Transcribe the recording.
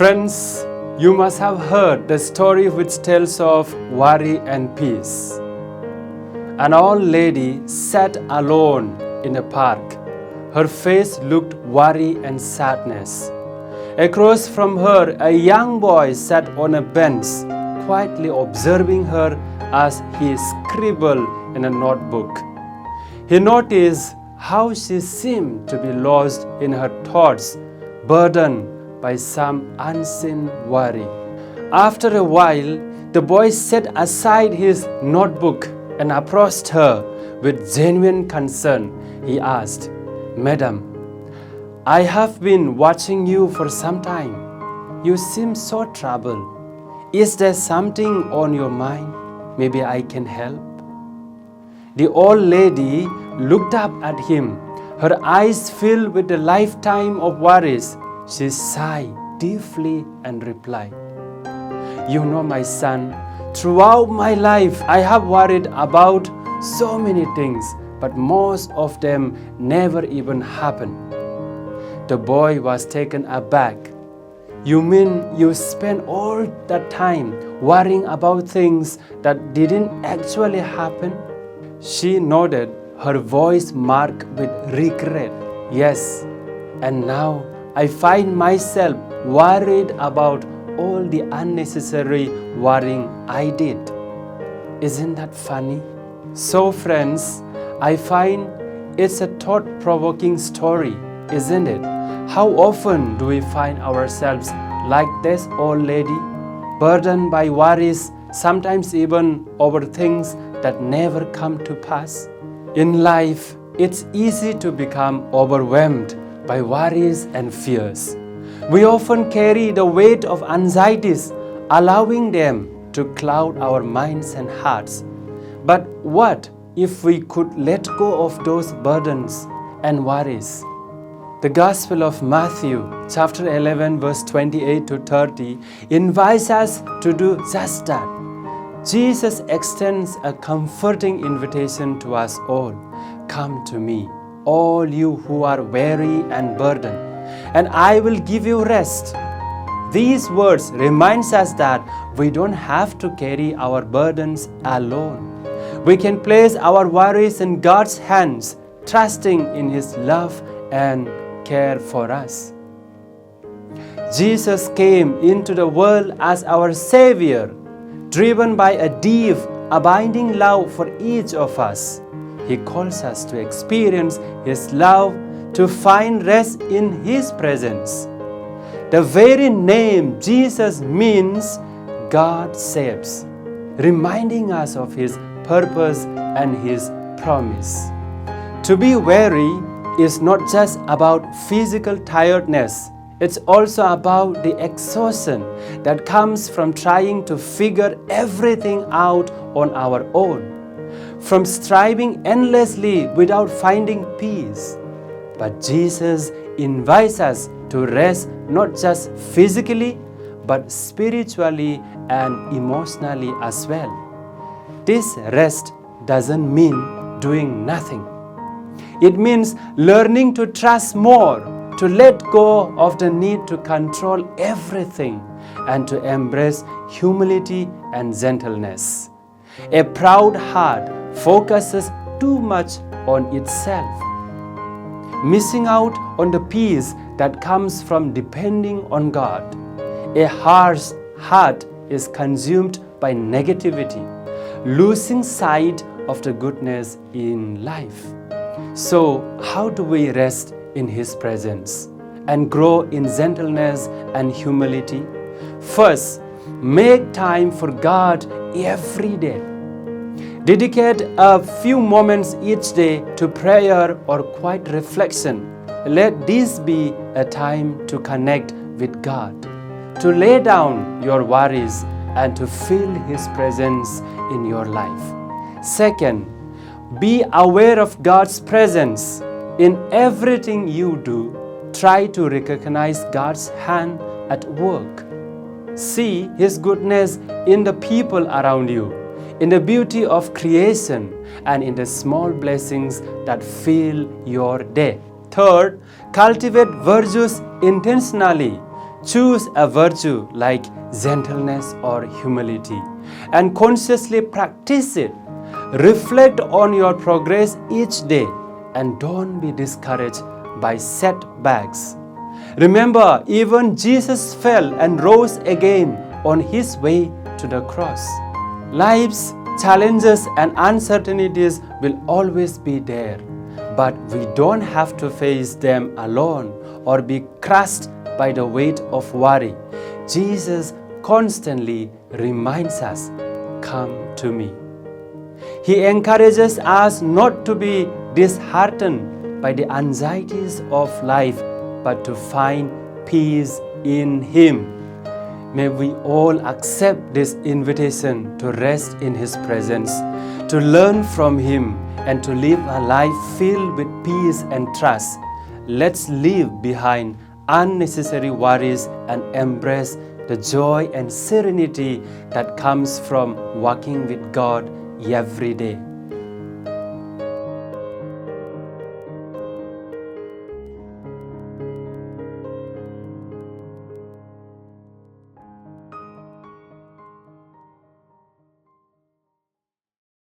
Friends, you must have heard the story which tells of worry and peace. An old lady sat alone in a park. Her face looked worry and sadness. Across from her, a young boy sat on a bench, quietly observing her as he scribbled in a notebook. He noticed how she seemed to be lost in her thoughts, burdened by some unseen worry. After a while, the boy set aside his notebook and approached her with genuine concern. He asked, "Madam, I have been watching you for some time. You seem so troubled. Is there something on your mind? Maybe I can help." The old lady looked up at him, her eyes filled with a lifetime of worries. She sighed deeply and replied, "You know, my son, throughout my life I have worried about so many things, but most of them never even happened." The boy was taken aback. "You mean you spent all that time worrying about things that didn't actually happen?" She nodded, her voice marked with regret. "Yes, and now I find myself worried about all the unnecessary worrying I did." Isn't that funny? So friends, I find it's a thought-provoking story, isn't it? How often do we find ourselves like this old lady, burdened by worries, sometimes even over things that never come to pass? In life, it's easy to become overwhelmed by worries and fears. We often carry the weight of anxieties, allowing them to cloud our minds and hearts. But what if we could let go of those burdens and worries? The Gospel of Matthew, chapter 11, verse 28 to 30, invites us to do just that. Jesus extends a comforting invitation to us all. "Come to me, all you who are weary and burdened, and I will give you rest." These words remind us that we don't have to carry our burdens alone. We can place our worries in God's hands, trusting in His love and care for us. Jesus came into the world as our Savior, driven by a deep, abiding love for each of us. He calls us to experience His love, to find rest in His presence. The very name Jesus means God saves, reminding us of His purpose and His promise. To be weary is not just about physical tiredness. It's also about the exhaustion that comes from trying to figure everything out on our own, from striving endlessly without finding peace. But Jesus invites us to rest not just physically, but spiritually and emotionally as well. This rest doesn't mean doing nothing. It means learning to trust more, to let go of the need to control everything, and to embrace humility and gentleness. A proud heart focuses too much on itself, missing out on the peace that comes from depending on God. A harsh heart is consumed by negativity, losing sight of the goodness in life. So, how do we rest in His presence and grow in gentleness and humility? First, make time for God every day. Dedicate a few moments each day to prayer or quiet reflection. Let this be a time to connect with God, to lay down your worries and to feel His presence in your life. Second, be aware of God's presence. In everything you do, try to recognize God's hand at work. See His goodness in the people around you, in the beauty of creation, and in the small blessings that fill your day. Third, cultivate virtues intentionally. Choose a virtue like gentleness or humility and consciously practice it. Reflect on your progress each day and don't be discouraged by setbacks. Remember, even Jesus fell and rose again on his way to the cross. Life's challenges and uncertainties will always be there, but we don't have to face them alone or be crushed by the weight of worry. Jesus constantly reminds us, "Come to me." He encourages us not to be disheartened by the anxieties of life, but to find peace in Him. May we all accept this invitation to rest in His presence, to learn from Him, and to live a life filled with peace and trust. Let's leave behind unnecessary worries and embrace the joy and serenity that comes from walking with God every day.